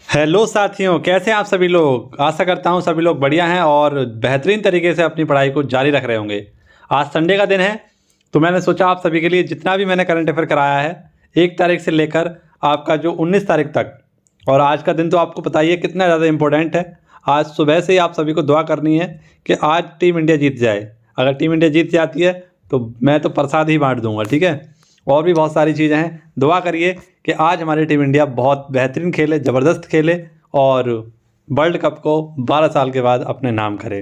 Hello साथियों, कैसे हैं आप सभी लोग। आशा करता हूं सभी लोग बढ़िया हैं और बेहतरीन तरीके से अपनी पढ़ाई को जारी रख रहे होंगे। आज संडे का दिन है तो मैंने सोचा आप सभी के लिए जितना भी मैंने करंट अफेयर कराया है 1 तारीख से लेकर आपका जो 19 तारीख तक, और आज का दिन तो आपको पता ही है कितना ज़्यादा इम्पोर्टेंट है। आज सुबह से ही आप सभी को दुआ करनी है कि आज टीम इंडिया जीत जाए। अगर टीम इंडिया जीत जाती है तो मैं तो प्रसाद ही बांट दूंगा, ठीक है। और भी बहुत सारी चीज़ें हैं, दुआ करिए कि आज हमारी टीम इंडिया बहुत बेहतरीन खेले, ज़बरदस्त खेले और वर्ल्ड कप को 12 साल के बाद अपने नाम करे,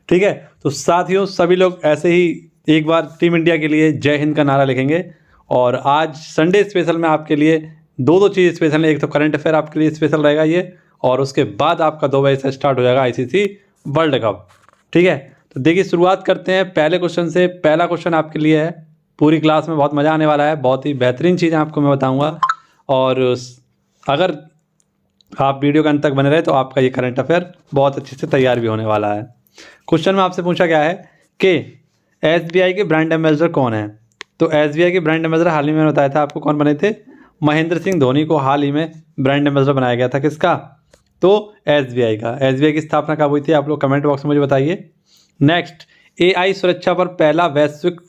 ठीक है। तो साथियों सभी लोग ऐसे ही एक बार टीम इंडिया के लिए जय हिंद का नारा लिखेंगे। और आज संडे स्पेशल में आपके लिए दो चीज़ स्पेशल है। एक तो करंट अफेयर आपके लिए स्पेशल रहेगा ये, और उसके बाद आपका 2 बजे से स्टार्ट हो जाएगा आईसीसी वर्ल्ड कप, ठीक है। तो देखिए शुरुआत करते हैं पहले क्वेश्चन से। पहला क्वेश्चन आपके लिए है, पूरी क्लास में बहुत मज़ा आने वाला है, बहुत ही बेहतरीन चीज़ें आपको मैं बताऊंगा। और अगर आप वीडियो के अंत तक बने रहे तो आपका ये करंट अफेयर बहुत अच्छे से तैयार भी होने वाला है। क्वेश्चन में आपसे पूछा गया है कि एसबीआई के ब्रांड एम्बेसडर कौन है। तो एसबीआई के ब्रांड एम्बेसडर हाल ही में बताया था आपको कौन बने थे। महेंद्र सिंह धोनी को हाल ही में ब्रांड एम्बेसडर बनाया गया था। किसका? तो एसबीआई का। एसबीआई की स्थापना कब हुई थी आप लोग कमेंट बॉक्स में मुझे बताइए। नेक्स्ट, एआई सुरक्षा पर पहला वैश्विक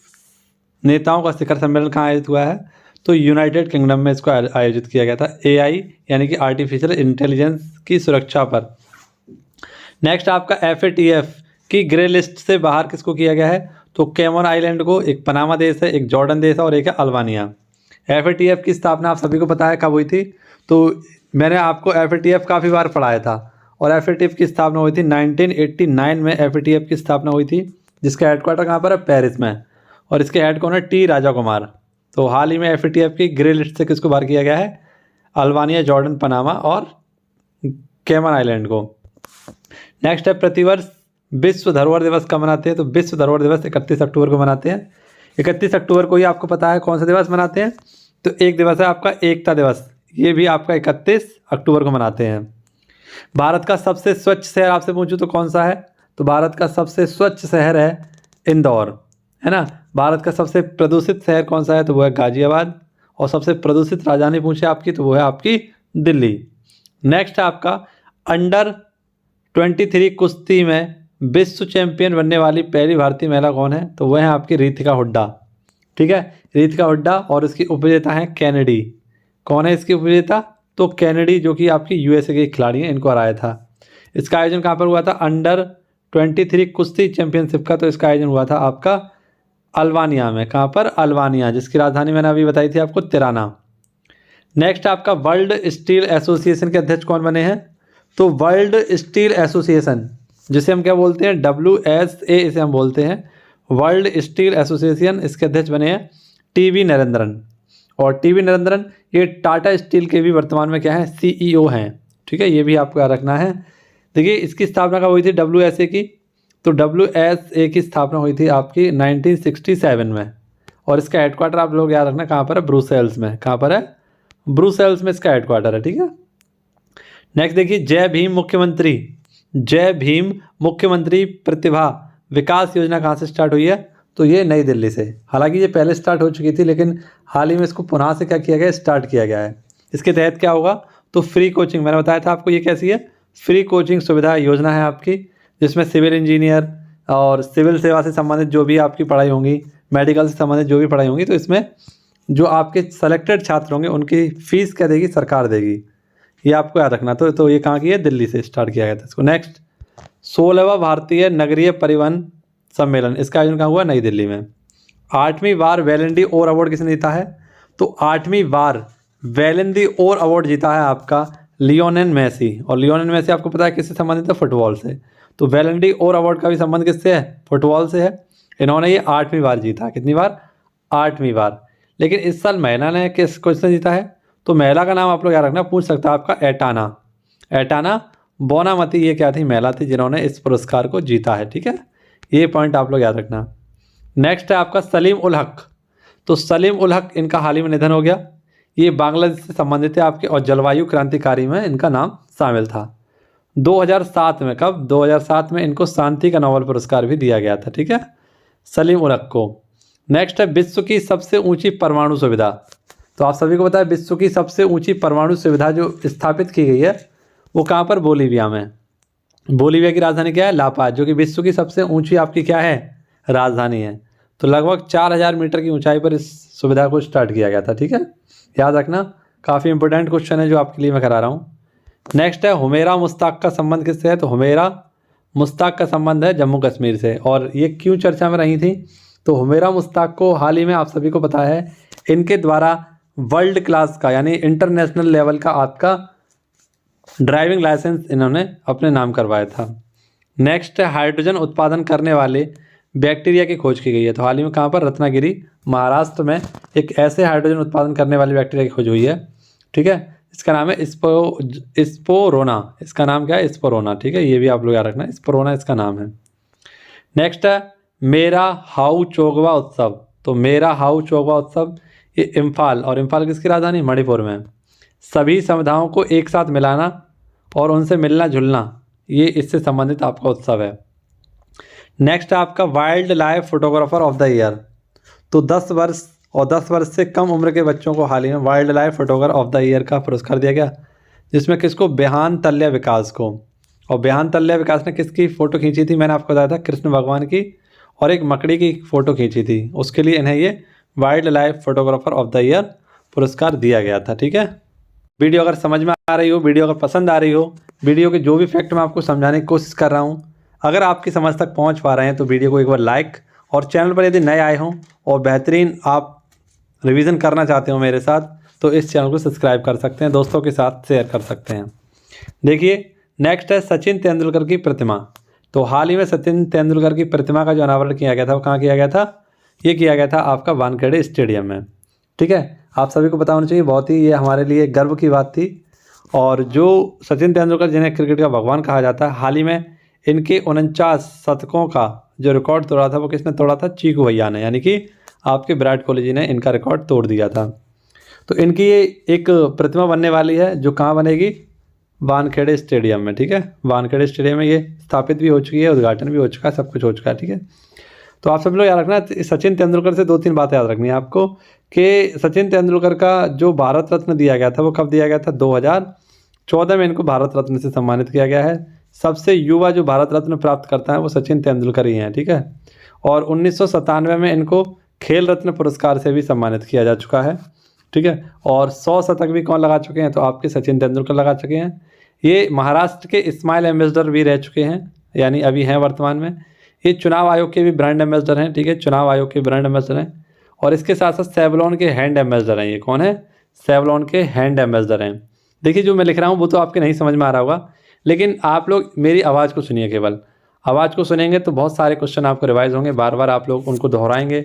नेताओं का शिखर सम्मेलन कहाँ आयोजित हुआ है। तो यूनाइटेड किंगडम में इसको आयोजित किया गया था। एआई यानी कि आर्टिफिशियल इंटेलिजेंस की सुरक्षा पर। नेक्स्ट आपका एफएटीएफ की ग्रे लिस्ट से बाहर किसको किया गया है। तो कैमन आइलैंड को। एक पनामा देश है, एक जॉर्डन देश है और एक है अल्बानिया। एफएटीएफ की स्थापना आप सभी को पता है कब हुई थी। तो मैंने आपको एफएटीएफ काफ़ी बार पढ़ाया था और एफएटीएफ की स्थापना हुई थी 1989 में। एफएटीएफ की स्थापना हुई थी जिसका हेडक्वार्टर कहाँ पर है, पेरिस में। और इसके हेड कौन है, टी राजा कुमार। तो हाल ही में एफएटीएफ की ग्रे लिस्ट से किसको बाहर किया गया है, अल्बानिया, जॉर्डन, पनामा और कैमन आइलैंड को। नेक्स्ट है, प्रतिवर्ष विश्व धरोहर दिवस कब मनाते हैं। तो विश्व धरोहर दिवस 31 अक्टूबर को मनाते हैं। 31 अक्टूबर को ही आपको पता है कौन सा दिवस मनाते हैं। तो एक दिवस है आपका एकता दिवस, ये भी आपका 31 अक्टूबर को मनाते हैं। भारत का सबसे स्वच्छ शहर आपसे पूछूं तो कौन सा है। तो भारत का सबसे स्वच्छ शहर है इंदौर, है ना। भारत का सबसे प्रदूषित शहर कौन सा है। तो वो है गाजियाबाद। और सबसे प्रदूषित राजधानी पूछे आपकी तो वो है आपकी दिल्ली। नेक्स्ट है आपका अंडर 23 कुश्ती में विश्व चैंपियन बनने वाली पहली भारतीय महिला कौन है। तो वह है आपकी रितिका हुड्डा, ठीक है। रितिका हुड्डा। और इसकी उपविजेता हैं कैनेडी। कौन है इसकी उपविजेता। तो कैनेडी, जो कि आपकी यूएसए के खिलाड़ी हैं, इनको हराया था। इसका आयोजन कहाँ पर हुआ था, अंडर 23 कुश्ती चैंपियनशिप का। तो इसका आयोजन हुआ था आपका अल्बानिया में। कहाँ पर, अल्बानिया, जिसकी राजधानी मैंने अभी बताई थी आपको, तिराना। नेक्स्ट आपका वर्ल्ड स्टील एसोसिएशन के अध्यक्ष कौन बने हैं। तो वर्ल्ड स्टील एसोसिएशन, जिसे हम क्या बोलते हैं, WSA इसे हम बोलते हैं, वर्ल्ड स्टील एसोसिएशन, इसके अध्यक्ष बने हैं टीवी नरेंद्रन। और टीवी नरेंद्रन ये टाटा स्टील के भी वर्तमान में क्या है, CEO हैं, ठीक है। ये भी आपको याद रखना है। देखिए इसकी स्थापना कब हुई थी WSA की। तो WSA की स्थापना हुई थी आपकी 1967 में। और इसका हेडक्वार्टर आप लोग याद रखना कहाँ पर है, ब्रुसेल्स में। कहाँ पर है, ब्रुसेल्स में इसका हेडक्वार्टर है, ठीक है। नेक्स्ट देखिए, जय भीम मुख्यमंत्री, जय भीम मुख्यमंत्री प्रतिभा विकास योजना कहाँ से स्टार्ट हुई है। तो ये नई दिल्ली से। हालांकि ये पहले स्टार्ट हो चुकी थी लेकिन हाल ही में इसको पुनः से क्या किया गया, स्टार्ट किया गया है। इसके तहत क्या होगा, तो फ्री कोचिंग, मैंने बताया था आपको ये कैसी है, फ्री कोचिंग सुविधा योजना है आपकी, जिसमें सिविल इंजीनियर और सिविल सेवा से संबंधित जो भी आपकी पढ़ाई होंगी, मेडिकल से संबंधित जो भी पढ़ाई होंगी, तो इसमें जो आपके सेलेक्टेड छात्र होंगे उनकी फ़ीस क्या देगी, सरकार देगी। ये आपको याद रखना। तो ये कहाँ की है, दिल्ली से स्टार्ट किया गया था इसको। नेक्स्ट, 16वां भारतीय नगरीय परिवहन सम्मेलन, इसका आयोजन कहाँ हुआ, नई दिल्ली में। 8वीं बार बैलन डी ओर अवार्ड किसने जीता है। तो 8वीं बार बैलन डी ओर अवार्ड जीता है आपका लियोनेल मेसी। और लियोनेल मेसी आपको पता है किससे संबंधित है, फुटबॉल से। तो बैलन डी ओर अवार्ड का भी संबंध किससे है, फुटबॉल से है। इन्होंने ये 8वीं बार जीता। कितनी बार, 8वीं बार। लेकिन इस साल महिला ने किसने जीता है। तो महिला का नाम आप लोग याद रखना, पूछ सकता है आपका एटाना बोनामती, ये क्या थी, महिला थी जिन्होंने इस पुरस्कार को जीता है, ठीक है। ये पॉइंट आप लोग याद रखना। नेक्स्ट है आपका सलीम उल हक। तो सलीम उल हक, इनका हाल ही में निधन हो गया। ये बांग्लादेश से संबंधित है आपके, और जलवायु क्रांतिकारी में इनका नाम शामिल था। 2007 में, कब, 2007 में इनको शांति का नोबेल पुरस्कार भी दिया गया था, ठीक है, सलीम उल हक को। नेक्स्ट है विश्व की सबसे ऊंची परमाणु सुविधा। तो आप सभी को पता है विश्व की सबसे ऊंची परमाणु सुविधा जो स्थापित की गई है वो कहाँ पर, बोलीविया में। बोलीविया की राजधानी क्या है, ला पाज, जो कि विश्व की सबसे ऊंची आपकी क्या है, राजधानी है। तो लगभग 4000 मीटर की ऊंचाई पर इस सुविधा को स्टार्ट किया गया था। ठीक है, याद रखना, काफ़ी इंपॉर्टेंट क्वेश्चन है जो आपके लिए मैं करा रहा हूँ। नेक्स्ट है हुमेरा मुश्ताक का संबंध किससे है, तो हुमेरा मुश्ताक का संबंध है जम्मू कश्मीर से। और ये क्यों चर्चा में रही थी, तो हुमेरा मुश्ताक को हाल ही में आप सभी को पता है इनके द्वारा वर्ल्ड क्लास का यानी इंटरनेशनल लेवल का आपका ड्राइविंग लाइसेंस इन्होंने अपने नाम करवाया था। नेक्स्ट है हाइड्रोजन उत्पादन करने वाले बैक्टीरिया की खोज की गई है। तो हाल ही में कहाँ पर, रत्नागिरी महाराष्ट्र में एक ऐसे हाइड्रोजन उत्पादन करने वाले बैक्टीरिया की खोज हुई है। ठीक है, इसका नाम है स्पोरोना। इसका नाम क्या है, स्पोरोना। ठीक है, ये भी आप लोग याद रखना, स्पोरोना इसका नाम है। नेक्स्ट है मेरा हाउ चोगवा उत्सव। तो मेरा हाउ चोगवा उत्सव ये इम्फाल, और इम्फाल किसकी राजधानी, मणिपुर में। सभी समुदायों को एक साथ मिलाना और उनसे मिलना जुलना, ये इससे संबंधित आपका उत्सव है। नेक्स्ट है आपका wild life photographer of the year. तो 10 वर्ष और 10 वर्ष से कम उम्र के बच्चों को हाल ही में wild life photographer of the year का पुरस्कार दिया गया, जिसमें किसको, बेहान तल्य विकास को। और बेहान तल्य विकास ने किसकी फ़ोटो खींची थी, मैंने आपको बताया था कृष्ण भगवान की, और एक मकड़ी की फ़ोटो खींची थी, उसके लिए इन्हें ये wild life photographer of the year पुरस्कार दिया गया था। ठीक है, वीडियो अगर समझ में आ रही हो, वीडियो अगर पसंद आ रही हो, वीडियो के जो भी फैक्ट मैं आपको समझाने की कोशिश कर रहा हूँ, अगर आपकी समझ तक पहुँच पा रहे हैं तो वीडियो को एक बार लाइक, और चैनल पर यदि नए आए हों और बेहतरीन आप रिवीजन करना चाहते हो मेरे साथ, तो इस चैनल को सब्सक्राइब कर सकते हैं, दोस्तों के साथ शेयर कर सकते हैं। देखिए नेक्स्ट है सचिन तेंदुलकर की प्रतिमा। तो हाल ही में सचिन तेंदुलकर की प्रतिमा का जो अनावरण किया गया था वो कहाँ किया गया था, ये किया गया था आपका वानखेड़े स्टेडियम में। ठीक है, आप सभी को पता होना चाहिए, बहुत ही ये हमारे लिए गर्व की बात थी। और जो सचिन तेंदुलकर जिन्हें क्रिकेट का भगवान कहा जाता है, हाल ही में इनके 49 शतकों का जो रिकॉर्ड तोड़ा था वो किसने तोड़ा था, चीकू भैया ने, यानी कि आपके विराट कोहली जी ने इनका रिकॉर्ड तोड़ दिया था। तो इनकी ये एक प्रतिमा बनने वाली है जो कहाँ बनेगी, वानखेड़े स्टेडियम में। ठीक है, वानखेड़े स्टेडियम में ये स्थापित भी हो चुकी है, उद्घाटन भी हो चुका है, सब कुछ हो चुका है। ठीक है, तो आप सब लोग याद रखना, सचिन तेंदुलकर से 2-3 बातें याद रखनी है आपको कि सचिन तेंदुलकर का जो भारत रत्न दिया गया था वो कब दिया गया था, 2014 में इनको भारत रत्न से सम्मानित किया गया है। सबसे युवा जो भारत रत्न प्राप्त करता है वो सचिन तेंदुलकर ही हैं। ठीक है, और 1997 में इनको खेल रत्न पुरस्कार से भी सम्मानित किया जा चुका है। ठीक है, और 100 शतक भी कौन लगा चुके हैं, तो आपके सचिन तेंदुलकर लगा चुके हैं। ये महाराष्ट्र के स्माइल एम्बेसडर भी रह चुके हैं, यानी अभी हैं वर्तमान में। ये चुनाव आयोग के भी ब्रांड एम्बेसडर हैं। ठीक है, चुनाव आयोग के ब्रांड एम्बेसडर हैं, और इसके साथ साथ सेवलॉन के हैंड एम्बेसडर हैं। ये कौन है, सेवलॉन के हैंड एम्बेसडर हैं। देखिए जो मैं लिख रहा हूँ वो तो आपके नहीं समझ में आ रहा होगा, लेकिन आप लोग मेरी आवाज़ को सुनिए, केवल आवाज़ को सुनेंगे तो बहुत सारे क्वेश्चन आपको रिवाइज होंगे, बार बार आप लोग उनको दोहराएंगे,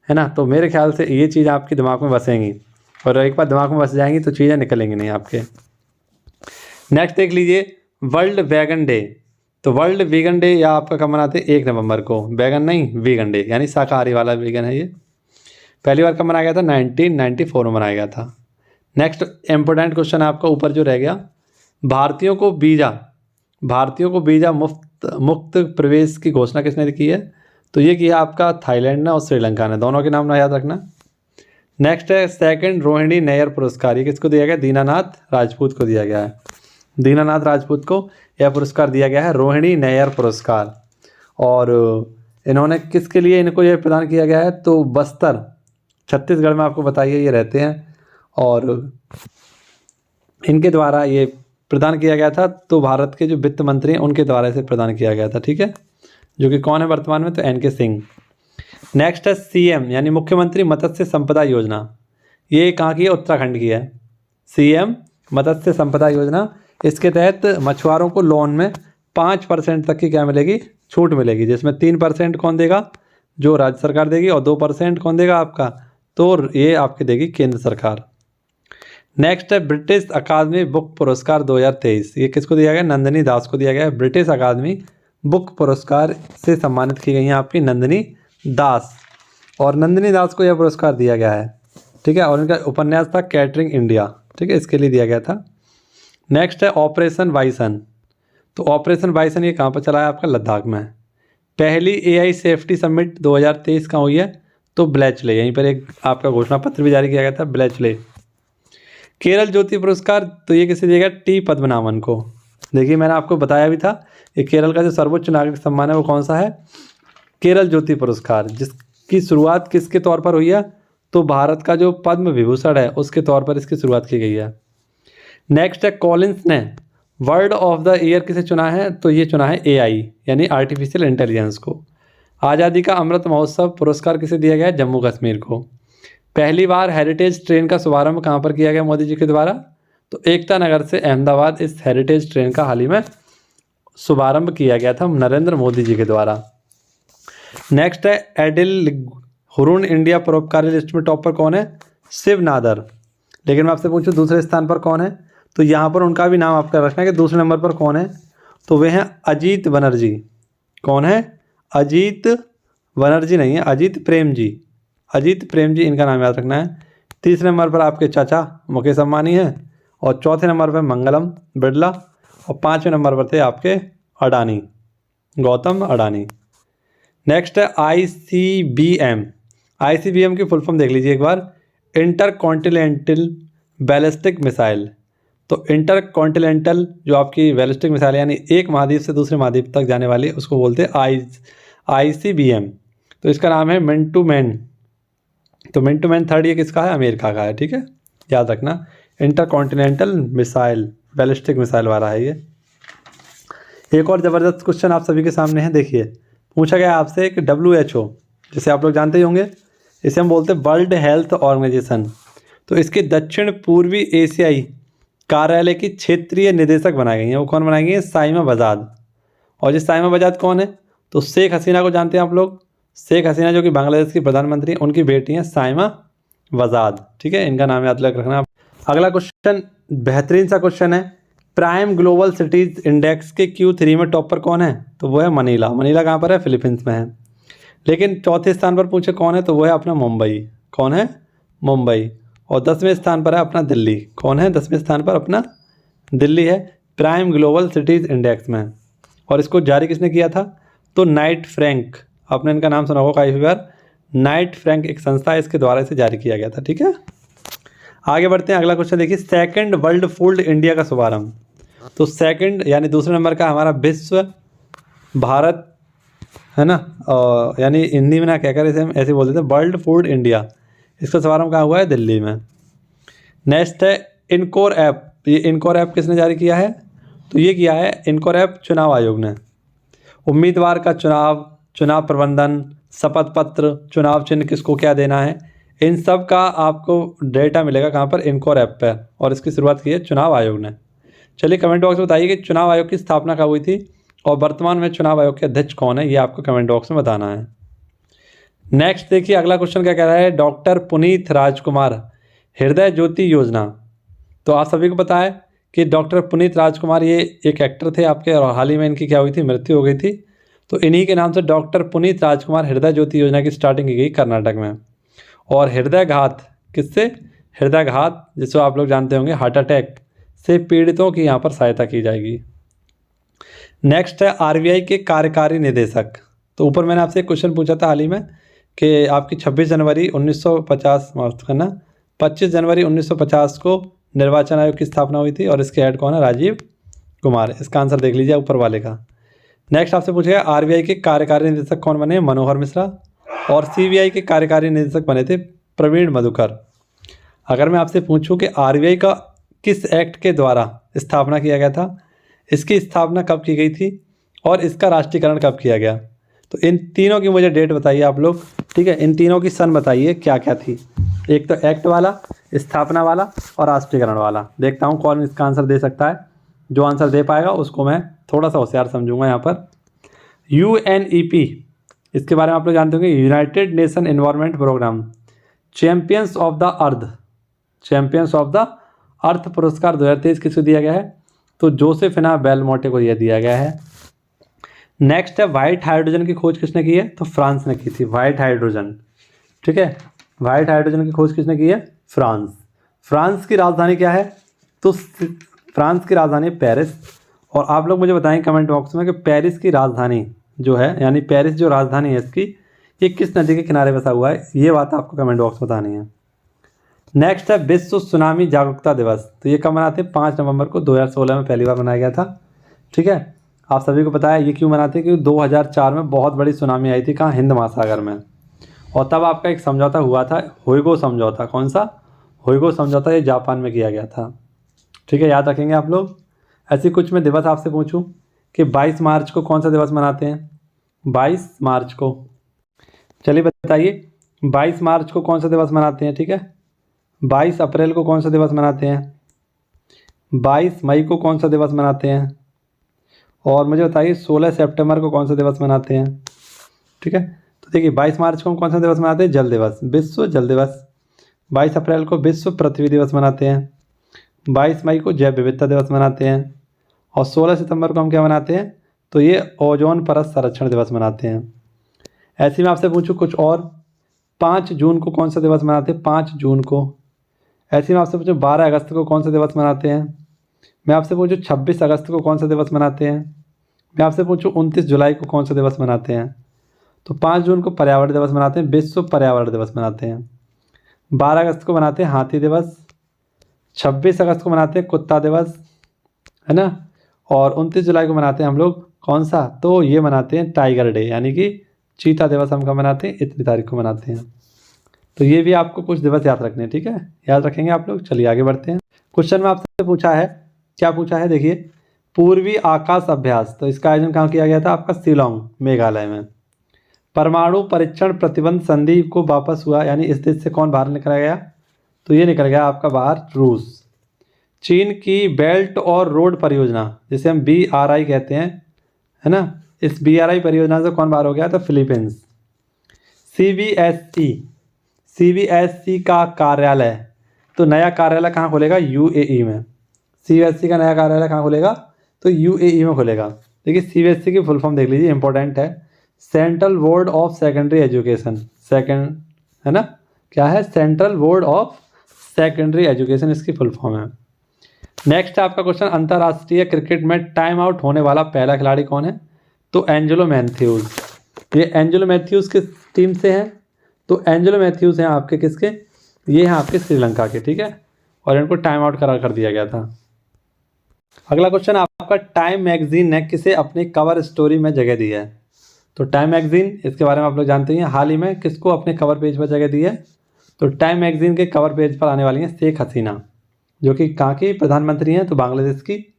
है ना। तो मेरे ख्याल से ये चीज़ आपके दिमाग में बसेंगी, और एक बार दिमाग में बस जाएंगी तो चीज़ें निकलेंगी नहीं आपके। नेक्स्ट देख लीजिए वर्ल्ड वेगन डे। तो वर्ल्ड वीगन डे या आपका कब मनाते हैं, 1 नवंबर को। वेगन नहीं, वीगन डे, यानी शाकाहारी वाला वीगन है। ये पहली बार कब मनाया गया था, 1994 में मनाया गया था। नेक्स्ट इंपॉर्टेंट क्वेश्चन आपका ऊपर जो रह गया, भारतीयों को वीज़ा मुक्त प्रवेश की घोषणा किसने की है, तो ये किया आपका थाईलैंड ने और श्रीलंका ने, दोनों के नाम ना याद रखना। नेक्स्ट है सेकंड रोहिणी नैयर पुरस्कार, ये किसको दिया गया, दीनानाथ राजपूत को दिया गया है। दीनानाथ राजपूत को यह पुरस्कार दिया गया है, रोहिणी नैयर पुरस्कार। और इन्होंने किसके लिए इनको यह प्रदान किया गया है, तो बस्तर छत्तीसगढ़ में आपको बताइए ये रहते हैं, और इनके द्वारा ये प्रदान किया गया था। तो भारत के जो वित्त मंत्री हैं उनके द्वारा इसे प्रदान किया गया था। ठीक है, जो कि कौन है वर्तमान में, तो NK सिंह। नेक्स्ट है CM यानी मुख्यमंत्री मत्स्य संपदा योजना, ये कहाँ की है, उत्तराखंड की है। CM मत्स्य संपदा योजना, इसके तहत मछुआरों को लोन में 5% तक की क्या मिलेगी, छूट मिलेगी, जिसमें 3% कौन देगा, जो राज्य सरकार देगी, और 2% कौन देगा आपका, तो ये आपकी देगी केंद्र सरकार। नेक्स्ट है ब्रिटिश अकादमी बुक पुरस्कार 2023, ये किसको दिया गया, नंदिनी दास को दिया गया है। ब्रिटिश अकादमी बुक पुरस्कार से सम्मानित की गई हैं आपकी नंदिनी दास, और नंदिनी दास को यह पुरस्कार दिया गया है। ठीक है, और इनका उपन्यास था कैटरिंग इंडिया। ठीक है, इसके लिए दिया गया था। नेक्स्ट है ऑपरेशन बाइसन। तो ऑपरेशन बाइसन ये कहाँ पर चला है, आपका लद्दाख में। पहली AI सेफ्टी समिट 2023 कहाँ हुई है, तो ब्लेचले, यहीं पर एक आपका घोषणा पत्र भी जारी किया गया था, ब्लेचले। केरल ज्योति पुरस्कार, तो ये किसे दिया गया, T पद्मनाभन को। देखिए मैंने आपको बताया भी था कि केरल का जो सर्वोच्च नागरिक सम्मान है वो कौन सा है, केरल ज्योति पुरस्कार, जिसकी शुरुआत किसके तौर पर हुई है, तो भारत का जो पद्म विभूषण है उसके तौर पर इसकी शुरुआत की गई है। नेक्स्ट है कॉलिंस ने वर्ड ऑफ द ईयर किसे चुना है, तो ये चुना है AI यानी आर्टिफिशियल इंटेलिजेंस को। आज़ादी का अमृत महोत्सव पुरस्कार किसे दिया गया है, जम्मू कश्मीर को। पहली बार हेरिटेज ट्रेन का शुभारंभ कहाँ पर किया गया मोदी जी के द्वारा, तो एकता नगर से अहमदाबाद इस हेरिटेज ट्रेन का हाल ही में शुभारंभ किया गया था नरेंद्र मोदी जी के द्वारा। नेक्स्ट है एडिल हुरून इंडिया परोपकारी लिस्ट में टॉप पर कौन है, शिव नादर। लेकिन मैं आपसे पूछूं दूसरे स्थान पर कौन है, तो यहाँ पर उनका भी नाम आपका रखना है कि दूसरे नंबर पर कौन है, तो वे हैं अजीत बनर्जी। कौन है, अजीत बनर्जी नहीं है, अजीत प्रेम जी, अजीत प्रेम जी इनका नाम याद रखना है। तीसरे नंबर पर आपके चाचा मुकेश अम्बानी हैं, और चौथे नंबर पर मंगलम बिरला, और पाँचवें नंबर पर थे आपके अडानी, गौतम अडानी। नेक्स्ट है ICBM। ICBM की फुल फॉर्म देख लीजिए एक बार, इंटर कॉन्टिनेंटल बैलिस्टिक मिसाइल। तो इंटर कॉन्टिनेंटल जो आपकी बैलिस्टिक मिसाइल यानी एक महाद्वीप से दूसरे महाद्वीप तक जाने वाली उसको बोलते हैं ICBM। तो इसका नाम है मिंटू मैन। तो मिंटू मैन थर्ड ये किसका है, अमेरिका का है, ठीक है, याद रखना। Inter continental missile ballistic missile वाला है ये। एक और ज़बरदस्त क्वेश्चन आप सभी के सामने है, देखिए पूछा गया आपसे कि WHO जिसे आप लोग जानते ही होंगे, इसे हम बोलते हैं वर्ल्ड हेल्थ ऑर्गेनाइजेशन। तो इसके दक्षिण पूर्वी एशियाई कार्यालय की क्षेत्रीय निदेशक बनाई गई हैं, वो कौन बनाई गई है, साइमा बजाद। और ये साइमा बजाद कौन है, तो शेख हसीना को जानते हैं आप लोग, शेख हसीना जो कि बांग्लादेश की प्रधानमंत्री हैं, उनकी बेटी हैं साइमा बजाद, ठीक है, इनका नाम याद रखना। अगला क्वेश्चन बेहतरीन सा क्वेश्चन है, प्राइम ग्लोबल सिटीज़ इंडेक्स के Q3 में टॉप पर कौन है, तो वो है मनीला। मनीला कहाँ पर है, फिलीपींस में है। लेकिन चौथे स्थान पर पूछे कौन है, तो वो है अपना मुंबई। कौन है, मुंबई। और 10वें स्थान पर है अपना दिल्ली। कौन है, 10वें स्थान पर अपना दिल्ली है प्राइम ग्लोबल सिटीज़ इंडेक्स में। और इसको जारी किसने किया था, तो नाइट फ्रैंक, आपने इनका नाम सुना होगा काफ़ी बार, नाइट फ्रैंक एक संस्था है, इसके द्वारा इसे जारी किया गया था, ठीक है। आगे बढ़ते हैं, अगला क्वेश्चन देखिए, सेकंड वर्ल्ड फूड इंडिया का शुभारंभ। तो सेकंड यानी दूसरे नंबर का हमारा विश्व भारत है ना, यानी हिंदी में ना कहकर इसे हम ऐसे बोल देते हैं वर्ल्ड फूड इंडिया, इसका शुभारंभ कहाँ हुआ है, दिल्ली में। नेक्स्ट है इनकोर ऐप। ये इनकोर ऐप किसने जारी किया है, तो ये किया है इनकोर ऐप चुनाव आयोग ने। उम्मीदवार का चुनाव, चुनाव प्रबंधन, शपथ पत्र, चुनाव चिन्ह किसको क्या देना है, इन सब का आपको डेटा मिलेगा कहाँ पर, इनकोर ऐप पर। और इसकी शुरुआत की है चुनाव आयोग ने। चलिए कमेंट बॉक्स में बताइए कि चुनाव आयोग की स्थापना कब हुई थी, और वर्तमान में चुनाव आयोग के अध्यक्ष कौन है, ये आपको कमेंट बॉक्स में बताना है। नेक्स्ट देखिए अगला क्वेश्चन क्या कह रहा है, डॉक्टर पुनीत राजकुमार हृदय ज्योति योजना। तो आप सभी को पता है कि डॉक्टर पुनीत राजकुमार ये एक एक्टर थे आपके, और हाल ही में इनकी क्या हुई थी, मृत्यु हो गई थी। तो इन्हीं के नाम से डॉक्टर पुनीत राजकुमार हृदय ज्योति योजना की स्टार्टिंग की गई कर्नाटक में। और हृदय घात किससे, हृदय घात जिसको आप लोग जानते होंगे हार्ट अटैक से पीड़ितों की यहाँ पर सहायता की जाएगी। नेक्स्ट है RBI के कार्यकारी निदेशक। तो ऊपर मैंने आपसे एक क्वेश्चन पूछा था हाल ही में कि आपकी 26 जनवरी 1950 माफ करना 25 जनवरी 1950 को निर्वाचन आयोग की स्थापना हुई थी, और इसके हेड कौन है, राजीव कुमार। इसका आंसर देख लीजिए ऊपर वाले का। नेक्स्ट आपसे पूछेगा RBI के कार्यकारी निदेशक कौन बने, मनोहर मिश्रा। और CBI के कार्यकारी निदेशक बने थे प्रवीण मधुकर। अगर मैं आपसे पूछूं कि RBI का किस एक्ट के द्वारा स्थापना किया गया था, इसकी स्थापना कब की गई थी, और इसका राष्ट्रीयकरण कब किया गया, तो इन तीनों की मुझे डेट बताइए आप लोग, ठीक है। इन तीनों की सन बताइए क्या क्या थी, एक तो एक्ट वाला, स्थापना वाला, और राष्ट्रीयकरण वाला। देखता हूँ कौन इसका आंसर दे सकता है। जो आंसर दे पाएगा उसको मैं थोड़ा सा होशियार समझूंगा यहाँ पर। UNEP, इसके बारे में आप लोग जानते होंगे, United Nation Environment Programme. Champions of the earth, champions of the earth पुरस्कार 2023 किसको दिया गया है, तो जोसेफिना बेलमोंटे को यह दिया गया है। नेक्स्ट है वाइट हाइड्रोजन की खोज किसने की है, तो फ्रांस ने की थी वाइट हाइड्रोजन, ठीक है। वाइट हाइड्रोजन की खोज किसने की है, फ्रांस। फ्रांस की राजधानी क्या है, तो फ्रांस की राजधानी पेरिस। और आप लोग मुझे बताएं कमेंट बॉक्स में कि पेरिस की राजधानी जो है, यानी पेरिस जो राजधानी है इसकी, ये किस नदी के किनारे बसा हुआ है, ये बात आपको कमेंट बॉक्स में बतानी है। नेक्स्ट है विश्व सुनामी जागरूकता दिवस। तो ये कब मनाते हैं, 5 नवंबर को 2016 में पहली बार मनाया गया था। ठीक है। आप सभी को पता है ये क्यों मनाते हैं, क्योंकि 2004 में बहुत बड़ी सुनामी आई थी कहाँ, हिंद महासागर में, और तब आपका एक समझौता हुआ था, होइगो समझौता। कौन सा? होइगो समझौता, ये जापान में किया गया था। ठीक है, याद रखेंगे आप लोग। ऐसी कुछ मैं दिवस आपसे पूछूं कि 22 मार्च को कौन सा दिवस मनाते हैं? 22 मार्च को, चलिए बताइए 22 मार्च को कौन सा दिवस मनाते हैं? ठीक है, 22 अप्रैल को कौन सा दिवस मनाते हैं? 22 मई को कौन सा दिवस मनाते हैं? और मुझे बताइए 16 सितंबर को कौन सा दिवस मनाते हैं? ठीक है, तो देखिए 22 मार्च को हम कौन सा दिवस मनाते हैं? जल दिवस, विश्व जल दिवस। 22 अप्रैल को विश्व पृथ्वी दिवस मनाते हैं। 22 मई को जैव विविधता दिवस मनाते हैं। और 16 सितंबर को हम क्या मनाते हैं? तो ये ओजोन परत संरक्षण दिवस मनाते हैं। ऐसे में आपसे पूछूं कुछ और, 5 जून को कौन सा दिवस मनाते हैं? 5 जून को। ऐसे में आपसे पूछूं 12 अगस्त को कौन सा दिवस मनाते हैं? मैं आपसे पूछूं 26 अगस्त को कौन सा दिवस मनाते हैं? मैं आपसे पूछूं 29 जुलाई को कौन सा दिवस मनाते हैं? तो 5 जून को पर्यावरण दिवस मनाते हैं, विश्व पर्यावरण दिवस मनाते हैं। 12 अगस्त को मनाते हैं हाथी दिवस। 26 अगस्त को मनाते हैं कुत्ता दिवस, है ना। और 29 जुलाई को मनाते हैं हम लोग कौन सा? तो ये मनाते हैं टाइगर डे, यानी कि चीता दिवस हम कब मनाते हैं? इतनी तारीख को मनाते हैं। तो ये भी आपको कुछ दिवस याद रखने हैं, ठीक है, याद रखेंगे आप लोग। चलिए आगे बढ़ते हैं। क्वेश्चन में आपसे पूछा है, क्या पूछा है देखिए, पूर्वी आकाश अभ्यास, तो इसका आयोजन कहाँ किया गया था? आपका शिलोंग मेघालय में। परमाणु परीक्षण प्रतिबंध संधि को वापस हुआ, यानी इस देश से कौन बाहर निकल गया? तो ये निकल गया आपका बाहर रूस। चीन की बेल्ट और रोड परियोजना, जिसे हम BRI कहते हैं, है ना, इस BRI परियोजना से कौन बाहर हो गया? तो फिलीपींस। CBSE का कार्यालय, तो नया कार्यालय कहाँ खुलेगा? UAE में। CBSE का नया कार्यालय कहाँ खुलेगा? तो UAE में खुलेगा। देखिए CBSE की फुल फॉर्म देख लीजिए, इंपॉर्टेंट है, central board of secondary education. Second, है ना, क्या है? Central board of secondary education, इसकी फुल फॉर्म है। नेक्स्ट है आपका क्वेश्चन, अंतर्राष्ट्रीय क्रिकेट में टाइम आउट होने वाला पहला खिलाड़ी कौन है? तो एंजेलो मैथ्यूज। ये एंजेलो मैथ्यूज किस टीम से हैं? तो एंजेलो मैथ्यूज हैं आपके किसके? ये हैं आपके श्रीलंका के, ठीक है, और इनको टाइम आउट कर दिया गया था। अगला क्वेश्चन आपका, टाइम मैगजीन ने किसे अपनी कवर स्टोरी में जगह दी है? तो टाइम मैगजीन, इसके बारे में आप लोग जानते हैं, हाल ही में किसको अपने कवर पेज पर जगह दी है? तो टाइम मैगजीन के कवर पेज पर आने वाली हैं शेख हसीना, जो कि कहाँ की प्रधानमंत्री हैं? तो बांग्लादेश की।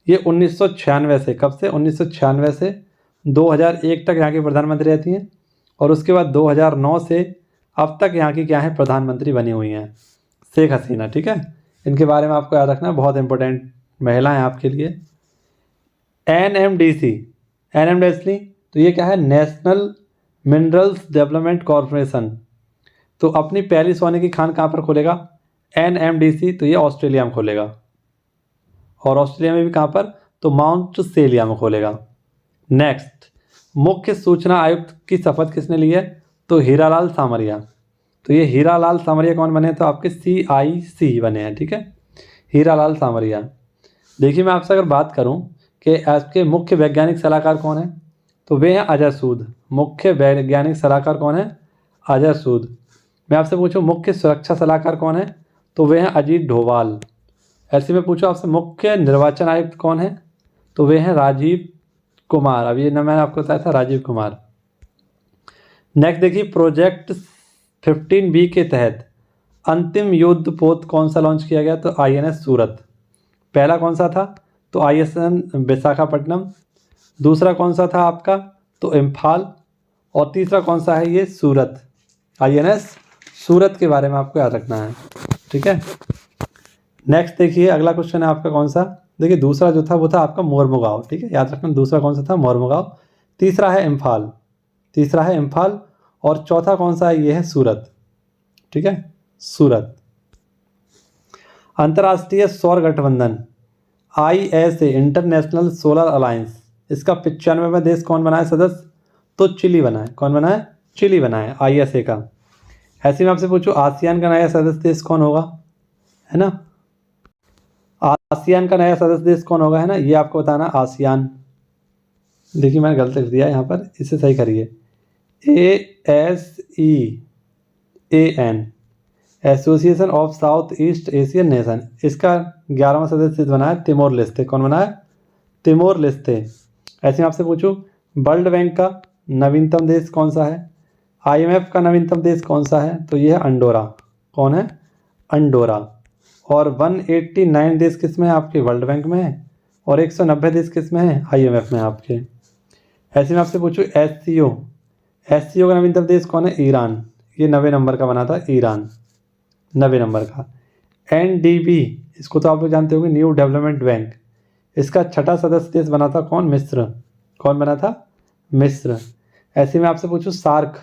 ये 1996 से, कब से? 1996 से 2001 तक यहाँ की प्रधानमंत्री रहती हैं, और उसके बाद 2009 से अब तक यहाँ की क्या है? प्रधानमंत्री बनी हुई हैं शेख हसीना, ठीक है। इनके बारे में आपको याद रखना, बहुत इंपॉर्टेंट महिला हैं आपके लिए। NMDC, तो ये क्या है? National minerals development corporation. तो अपनी पहली सोने की खान कहाँ पर खोलेगा? NMDC, तो ये ऑस्ट्रेलिया में खोलेगा, और ऑस्ट्रेलिया में भी कहाँ पर? तो माउंट सेलिया में खोलेगा। नेक्स्ट, मुख्य सूचना आयुक्त की शपथ किसने ली है? तो हीरालाल सामरिया। तो ये हीरालाल सामरिया कौन बने? तो आपके CIC बने हैं, ठीक है, हीरालाल सामरिया। देखिए मैं आपसे अगर बात करूं कि आपके मुख्य वैज्ञानिक सलाहकार कौन है, तो वे हैं अजय सूद। मुख्य वैज्ञानिक सलाहकार कौन है? अजय सूद। मैं आपसे पूछूं मुख्य सुरक्षा सलाहकार कौन है, तो वे हैं अजीत डोभाल। ऐसे में पूछो आपसे मुख्य निर्वाचन आयुक्त कौन है, तो वे हैं राजीव कुमार। अभी ये ना मैंने आपको बताया था, राजीव कुमार। नेक्स्ट देखिए, प्रोजेक्ट 15B के तहत अंतिम युद्ध पोत कौन सा लॉन्च किया गया? तो INS सूरत। पहला कौन सा था? तो ISN विशाखापट्टनम। दूसरा कौन सा था आपका? तो इम्फाल। और तीसरा कौन सा है? ये सूरत, INS सूरत के बारे में आपको याद रखना है, ठीक है। नेक्स्ट देखिए, अगला क्वेश्चन है आपका कौन सा? देखिए दूसरा जो था वो था आपका मोरमुगांव, ठीक है, याद रखना। दूसरा कौन सा था? मोरमुगांव। तीसरा है इम्फाल, और चौथा कौन सा है? ये है सूरत, ठीक है, सूरत। अंतर्राष्ट्रीय सौर गठबंधन ISA, इंटरनेशनल सोलर अलायंस, इसका 95वां देश कौन बना है सदस्य? तो चिली बना है। कौन बना है? चिली बना है ISA का। ऐसे में आपसे पूछूं आसियान का नया सदस्य देश कौन होगा, है ना, आसियान का नया सदस्य देश कौन होगा, है ना, ये आपको बताना। आसियान, देखिए मैंने गलत लिख दिया यहाँ पर, इसे सही करिए। ASEAN, association of south east Asian nation, इसका 11वां सदस्य बना है तिमोर लेस्ते। कौन बना है? Timor Leste. ऐसे मैं आपसे पूछूं वर्ल्ड बैंक का नवीनतम देश कौन सा है, IMF का नवीनतम देश कौन सा है, तो ये है अंडोरा। कौन है, अंडोरा। और 189 देश किस में है आपके, वर्ल्ड बैंक में है, और 190 देश किस में है, IMF में आपके। ऐसे मैं आपसे पूछूं SCO का नवीनतम देश कौन है, ईरान। ये 90 नंबर का बना था, ईरान 90 नंबर का। NDB, इसको तो आप लोग जानते होंगे, न्यू डेवलपमेंट बैंक, इसका 6ठा सदस्य देश बना था कौन, मिस्र। कौन बना था, मिस्र। ऐसे में आपसे पूछूं सार्क,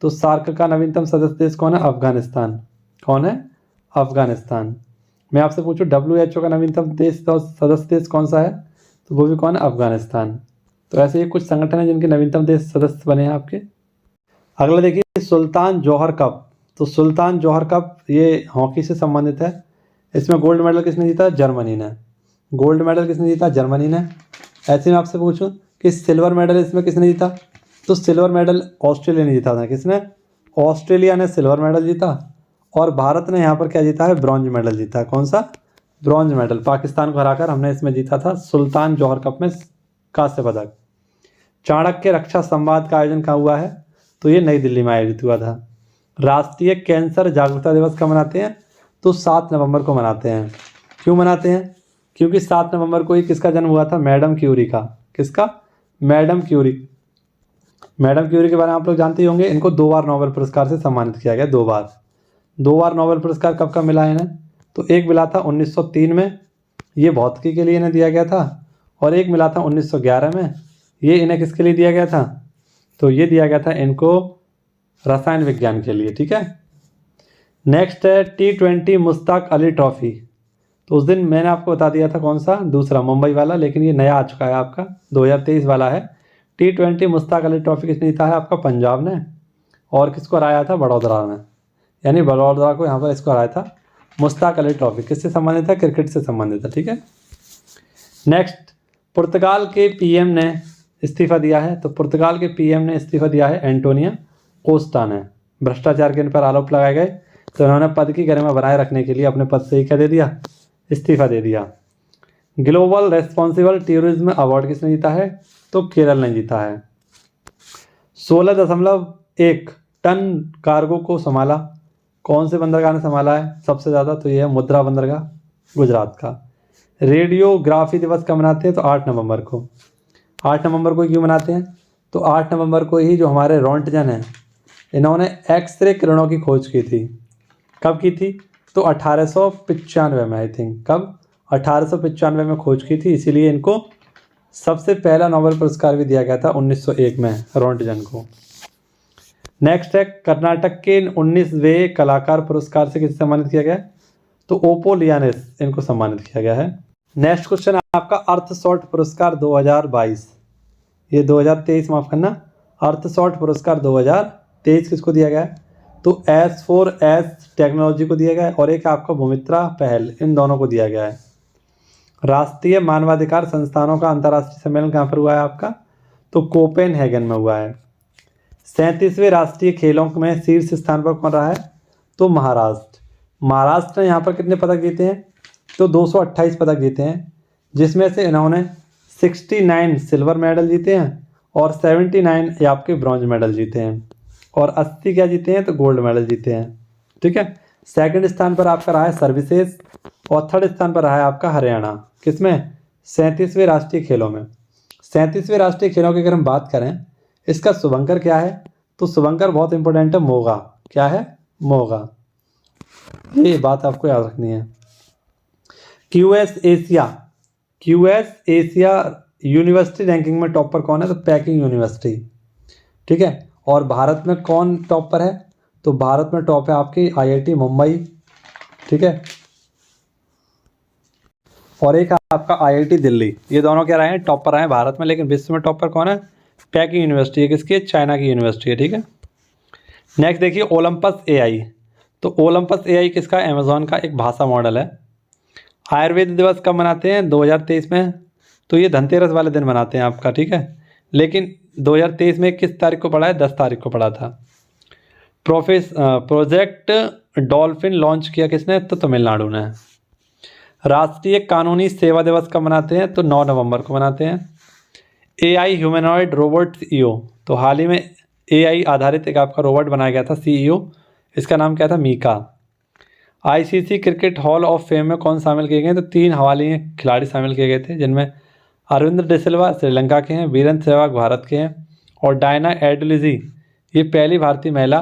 तो सार्क का नवीनतम सदस्य देश कौन है, अफगानिस्तान। कौन है, अफगानिस्तान। मैं आपसे पूछूं WHO का नवीनतम देश तो सदस्य देश कौन सा है, तो वो भी कौन है, अफगानिस्तान। तो ऐसे ये कुछ संगठन हैं जिनके नवीनतम देश सदस्य बने हैं आपके। अगला देखिए सुल्तान जौहर कप। तो सुल्तान जौहर कप ये हॉकी से संबंधित है। इसमें गोल्ड मेडल किसने जीता, जर्मनी ने। गोल्ड मेडल किसने जीता, जर्मनी ने। ऐसे में आपसे पूछूं कि सिल्वर मेडल इसमें किसने जीता, तो सिल्वर मेडल ऑस्ट्रेलिया ने जीता था। किसने, ऑस्ट्रेलिया ने सिल्वर मेडल जीता। और भारत ने यहाँ पर क्या जीता है, ब्रॉन्ज मेडल जीता है। कौन सा, ब्रॉन्ज मेडल। पाकिस्तान को हराकर हमने इसमें जीता था, सुल्तान जौहर कप में कांस्य पदक। चाणक्य रक्षा संवाद का आयोजन कहाँ हुआ है, तो ये नई दिल्ली में आयोजित हुआ था। राष्ट्रीय कैंसर जागरूकता दिवस कब मनाते हैं, तो 7 नवंबर को मनाते हैं। क्यों मनाते हैं, क्योंकि 7 नवंबर को ही किसका जन्म हुआ था, मैडम क्यूरी का। किसका, मैडम क्यूरी। मैडम क्यूरी के बारे में आप लोग जानते ही होंगे, इनको 2 बार नोबेल पुरस्कार से सम्मानित किया गया, 2 बार नोबेल पुरस्कार कब कब मिला है इन्हें, तो एक मिला था 1903 में, ये भौतिकी के लिए इन्हें दिया गया था। और एक मिला था 1911 में, ये इन्हें किसके लिए दिया गया था, तो ये दिया गया था इनको रसायन विज्ञान के लिए। ठीक है। नेक्स्ट है T20 मुश्ताक अली ट्रॉफी। तो उस दिन मैंने आपको बता दिया था कौन सा, दूसरा मुंबई वाला, लेकिन ये नया आ चुका है आपका, 2023 वाला है। T20 मुश्ताक अली ट्रॉफी किसने जीता है, आपका पंजाब ने। और किसको हराया था, बड़ौदा ने, यानी बड़ौदा को यहाँ पर इसको हराया था। मुश्ताक अली ट्रॉफी किससे संबंधित है, क्रिकेट से संबंधित है। ठीक है। नेक्स्ट, पुर्तगाल के PM ने इस्तीफा दिया है। तो पुर्तगाल के PM ने इस्तीफा दिया है, एंटोनियो कोस्टा ने। भ्रष्टाचार के इन पर आरोप लगाए गए, तो इन्होंने पद की गरिमा बनाए रखने के लिए अपने पद से ही क्या दे दिया, इस्तीफा दे दिया। ग्लोबल रेस्पॉन्सिबल टूरिज्म अवार्ड किसने जीता है, तो केरल ने जीता है। 16.1 टन कार्गो को संभाला, कौन से बंदरगाह ने संभाला है सबसे ज़्यादा, तो यह है मुद्रा बंदरगाह, गुजरात का। रेडियोग्राफी दिवस कब मनाते हैं, तो 8 नवंबर को। 8 नवंबर को क्यों मनाते हैं, तो 8 नवंबर को ही जो हमारे रोंटगन हैं, इन्होंने एक्सरे किरणों की खोज की थी। कब की थी, तो 1895 में, आई थिंक। कब, 1895 में खोज की थी, इसीलिए इनको सबसे पहला नोबेल पुरस्कार भी दिया गया था 1901 में रोंटगन को। नेक्स्ट है कर्नाटक के 19वें कलाकार पुरस्कार से किसे सम्मानित किया गया, तो ओपो लियानेस, इनको सम्मानित किया गया है। नेक्स्ट क्वेश्चन है आपका अर्थशॉट पुरस्कार 2022, ये 2023 माफ करना, अर्थशॉट पुरस्कार 2023 किसको दिया गया है, तो S4S टेक्नोलॉजी को दिया गया है, और एक आपका भूमित्रा पहल, इन दोनों को दिया गया है। राष्ट्रीय मानवाधिकार संस्थानों का अंतर्राष्ट्रीय सम्मेलन कहाँ पर हुआ है आपका, तो कोपेनहेगन में हुआ है। 37वें राष्ट्रीय खेलों में शीर्ष स्थान पर कौन रहा है, तो महाराष्ट्र ने यहाँ पर कितने पदक जीते हैं, तो 228 पदक जीते हैं, जिसमें से इन्होंने 69 सिल्वर मेडल जीते हैं और 79 आपके ब्रॉन्ज मेडल जीते हैं, और 80 क्या जीते हैं, तो गोल्ड मेडल जीते हैं। ठीक है। सेकंड स्थान पर आपका रहा है सर्विसेज, और थर्ड स्थान पर रहा है आपका हरियाणा। किसमें, 37वें राष्ट्रीय खेलों में। 37वें राष्ट्रीय खेलों की अगर हम बात करें, इसका शुभंकर क्या है, तो शुभंकर बहुत इंपॉर्टेंट है, मोगा। क्या है, मोगा, ये बात आपको याद रखनी है। QS एशिया यूनिवर्सिटी रैंकिंग में टॉप पर कौन है, तो पैकिंग यूनिवर्सिटी। ठीक है। और भारत में कौन टॉप पर है, तो भारत में टॉप है आपकी IIT मुंबई। ठीक है। और एक आपका IIT दिल्ली, ये दोनों क्या रहे हैं, टॉप पर आए हैं भारत में, लेकिन विश्व में टॉप पर कौन है, पैकिंग यूनिवर्सिटी है। किसकी है, चाइना की यूनिवर्सिटी है। ठीक है। नेक्स्ट देखिए ओलंपस AI। तो ओलंपस AI किसका, अमेजॉन का एक भाषा मॉडल है। आयुर्वेद दिवस कब मनाते हैं, 2023 में, तो ये धनतेरस वाले दिन मनाते हैं आपका। ठीक है। लेकिन 2023 में किस तारीख को पड़ा है, 10 तारीख को पड़ा था। प्रोजेक्ट डॉल्फिन लॉन्च किया किसने, तो तमिलनाडु ने। राष्ट्रीय कानूनी सेवा दिवस कब मनाते हैं? तो 9 नवंबर को मनाते हैं। AI ह्यूमनॉइड रोबोट CEO, तो हाल ही में AI आधारित एक आपका रोबोट बनाया गया था CEO, इसका नाम क्या था? Mika. ICC cricket hall of fame में कौन शामिल किए गए? तो 3 हवाली खिलाड़ी शामिल किए गए थे, जिनमें अरविंद डिसिल्वा श्रीलंका के हैं, वीरेंद्र सहवाग भारत के हैं, और डायना एडुलिजी ये पहली भारतीय महिला